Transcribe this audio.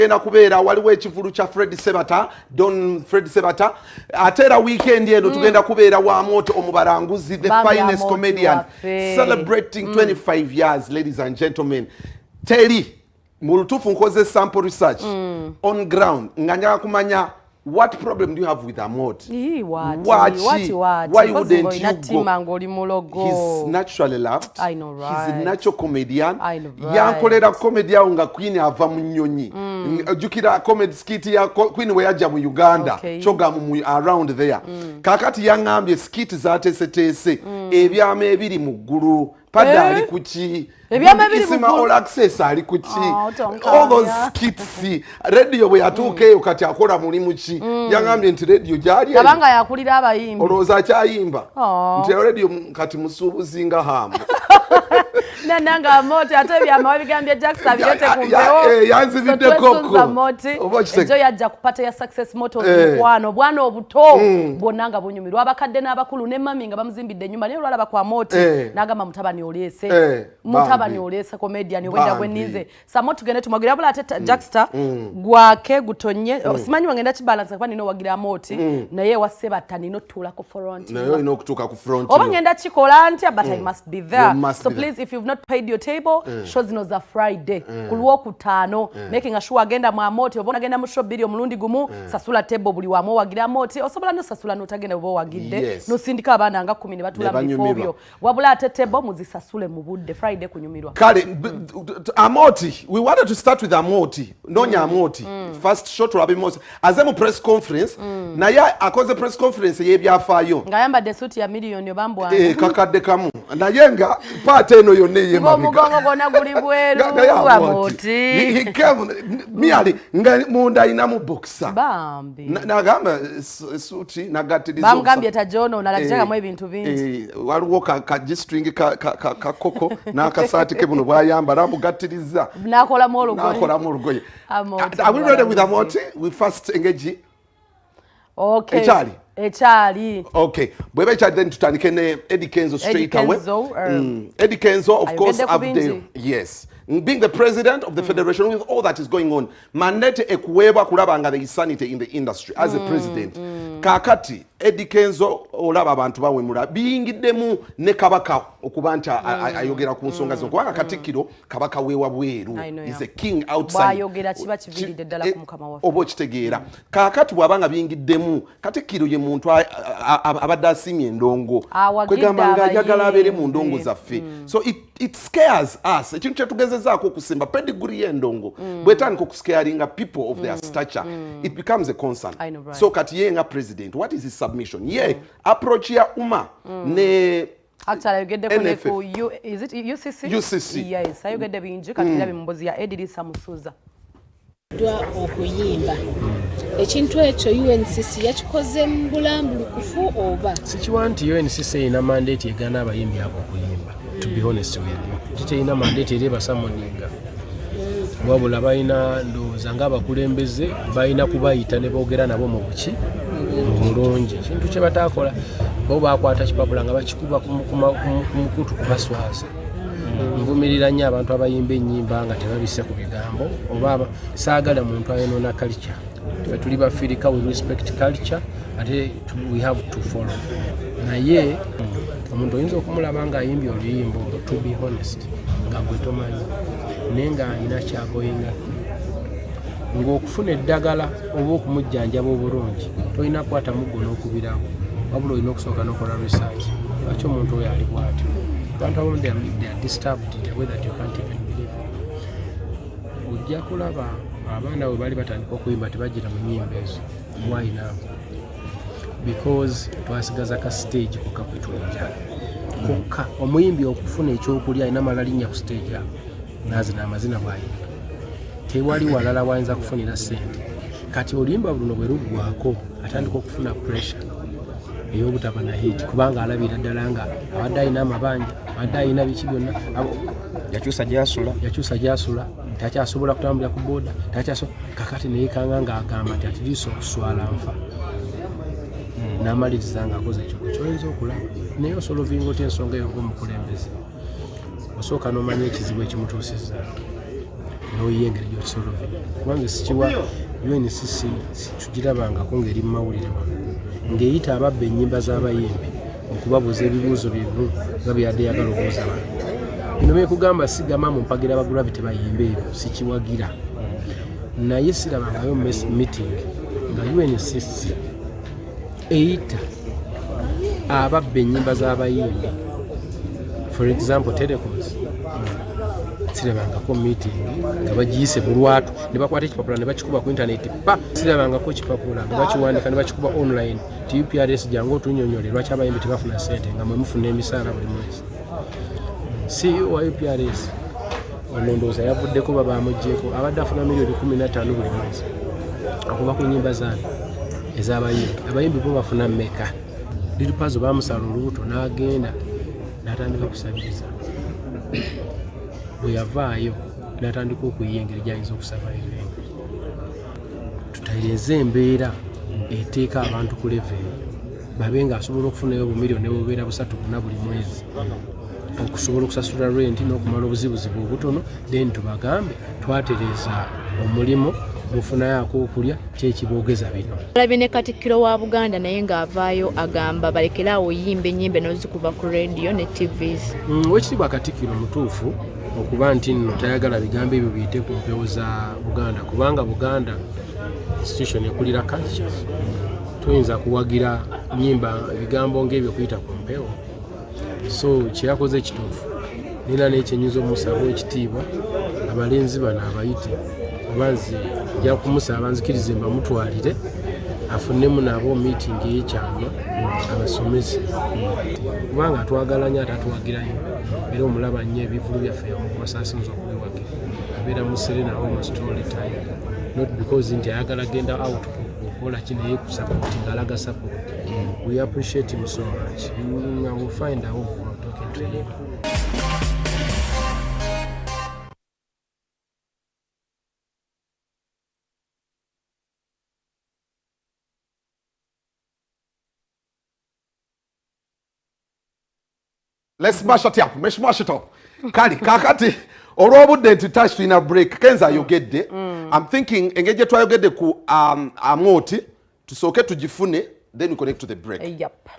ena kubeera waliwo ekivulu kya Don Fred Sebata atera weekend eno tugenda kubeera wa moto omubaranguzi the finest comedian celebrating 25 years ladies and gentlemen teri mu lutuufu nkoze sample research on ground nga njagala kumanya what problem do you have with Amoti? Why wouldn't you go? He's naturally loved. I know, right? He's a natural comedian. I know, right? Yankolera comedy ya unga Queen ava mu nnyonyi. Jukira comedy skit ya Queen we yaja mu Uganda. Okay. Choga mu around there. Kakati yangambye skit zatesetese ebyama ebiri mu ggulu. Pada ali kuchi. Isima all access ali kuchi. All those skits. Radio we yatuukeyo kati akola mulimu ki. Yangambye nti radio gyali. Kabanga yakulira abayimbi. Olowooza akyayimba. Nti radio kati musuubuzi nga hamu. Nanga Amoti ate byama wabigambye Jackson birete kumbeho. Yanzibidde koko. Amoti. Enjoy yajja kupata ya success motto mukwano bwana obuto bonanga bunyumirwa abakadde n'abakulu ne mami nga bamuzimbidde nyumba ne olwala bakwa Amoti nagamba mutabani olese. Mutabani olese comedian wenda gwennize. Samoti tugende tumwagira bula ate Jackson gwake gutonye simanyi wangenda kibalance kwa nino wagira Amoti naye waseba tanino tula ku front. Nayo ino kutuka ku front. Oba ngenda kikola ntya but I must be there. So please if you've not paid your table shows zino za Friday kulwo kutano making sure agenda mu Amoti obona agenda mu show video mulundi gumu sasula table buli wamo wagira Amoti osobola no sasula no tagenda bo wagidde no sindika abana nga 10 ne batula bifobyo wabula ate table muzisasule mu budde Friday kunyumirwa kale Amoti we wanted to start with Amoti nonya Amoti first shot to Abimosi azemu press conference na ya akoze press conference yebyafaayo ngayamba de suit ya million yobambwa kakadde kamu na yenga pate eno yonne yema mugongo gona guli bweru Amoti he came miali nga munda ina mu boxer bambi nagamba suit nagatirizo bamgambye tajono nalajjaga mu ebintu bingi waliwo ka G-string ka koko n'akasaati ke buno bwayamba namugatiriza nakola mu olugoye are we ready with Amoti we first engage okay Echali. Okay. Bwebe echali then tutandike ne Eddie Kenzo straight away. Eddie Kenzo of course after yes. Being the president of the federation with all that is going on, mandate ekuweba kulabanga the insanity in the industry as a president. Kakati Eddie Kenzo olaba abantu bawemula bingiddemu ne kabaka okubanta ayogera ku nsonga zo kubanga Katikkiro kabaka wewa bweru is a king outside bayogera kiba kiviridde ddala ku mukama waffe obo kitegeera kakati bwabanga bingiddemu Katikkiro ye muntu abadde asimye endongo kwegamba nga ayagala abeere mu ndongo zaffe so it scares us ekintu kyetugezezaako okusimba pedigree y'endongo bwetandika okuscaringa people of their stature it becomes a concern so kati ye nga president what is his submission approach ya umma ne actually yogedde ku is it UCC yes ayogedde bingi kati birabe mumbozi ya Edilisa Musuza dwa okuyimba ekintu ekyo UNCC yakikoze mu bulambulukufu oba sikiwa nti UNCC ina mandate egana abayimbi abo okuyimba to be honest with you titeina mandate ereba samoninga wabula bayina ndowooza ng'abakulembeze bayina kubayita ne boogera nabo mu buki mulungi ekintu kye bataakola bo baakwata kipapula nga bakikuba ku mukutu kubaswaza nvumirira nnyo abantu abayimba ennyimba nga tebabisse ku bigambo oba saagala muntu ayonoona culture ffe tuli bafirika we respect culture ate we have to follow naye omuntu oyinza okumulaba ng'ayimbye oluyimba olwo to be honest nga gwe tomanyi naye ng'alina kyagoyinga ng'okufuna eddagala oba okumujjanjaba obulungi tolina kukwata muggo n'okubirawo wabula olina okusooka n'okola research lwaki omuntu oyo ali bw'atyo abantu abamu they are disturbed in a way that you can't even believe ojja kulaba abaana bwe bali batandika okuyimba tebagira mu nnyimba ezo why now because twasigaza ka stage kokka kwetulira kokka omuyimbi okufuna ekyokulya alina malalinnya ku stage awo nazina amazina bwayimba tewali walala wayinza kufunira ssente kati oluyimba luno bwe luggwako atandika okufuna pressure ey'obutaba na hit kubanga alabira ddala nga abadde alina amabanja abadde alina biki byonna yakyusa gyasula takyasobola kutambulira ku booda kakati naye kanga ng'agamba nti atiriisa okuswala nfa n'amaliriza ng'akoze ekyo kyoyinza okulaba naye osolovinga otya ensonga eyo ng'omukulembeze osooka n'omanya ekizibu ekimutuusizza n'oyengeri gy'okisolve kubanga sikiwa UNCC tugirabangako ng'eri mu mawulire ng'eyita ababba ennyimba z'abayimbi okubabuuza ebibuuzo bibu nga byadde yagala obuuza bantu bino byekugamba sigama mu mpagira abagulavi tebayimba ebyo sikiwagira naye sirabangayo meeting nga UNCC eyita ababba ennyimba z'abayimbi for example telecoms sirabangako meeting nga bagiyise bulwatu ne bakwata ekipapula ne bakikuba ku internet pa sirabangako kipapula nga bakiwandika ne bakikuba online TUPRS jangu otunyonyole lwaki abayimbi tebafuna sente nga mwe mufuna emisaala buli mwezi CEO wa UPRS onondoza yavuddeko babamugjeeko abadde afuna miliyoni 15 buli mwezi okuva ku nnyimba zaabwe ez'abayimbi abayimbi bo bafuna mmeka Liripazo bamusala olubuto n'agenda n'atandika kusabiriza bwe yavaayo n'atandika okuyiya engeri gy'ayinza okusavaivenga tutaireze embeera eteeka abantu ku level babe ng'asobola okufunayo obumiliyoni bubeera 3 buli mwezi okusobola okusasula rent n'okumala obuzibuzibu obutono then tubagambe twatereza omulimu mufunayo ak'okulya kyekiboogeza bino. Olabye ne Katikkiro wa Buganda naye ng'avaayo agamba balekeraawo yimba ennyimbe n'ozikuba ku radio ne TVs. Wekitiibwa Katikkiro mutuufu okuba nti nno tayagala bigambo ebyo biyite ku mpewo za Buganda kubanga Buganda institution ekulira culture. Tuyinza kuwagira nnyimba bigambo ng'ebyo kuyita ku mpewo. So kyeyakoze kituufu nina n'ekyenyiza omusaba ekitiibwa abalenzi bano abayite abanzi ja kumusaba nzikirize mbamutwalire afunemu nabo meeting y'ekyama abasomesi kubanga atwagalanya atatuwagirayo era omulaba nnyo ebivulu byaffe okubasasinza okubiwagira abeera muserena almost all the time not because nti ayagala genda out kukola kino yekusapoti ng'alaga support. We appreciate him so much. I will find out for talking to him. Let's smash it up. Let's smash it up. Kali, kakati. Olwobudde tutouch tulina break. Kenza yogedde. I'm thinking engage twayogedde ku amoti tusooke tugifune then we connect to the break. Yep.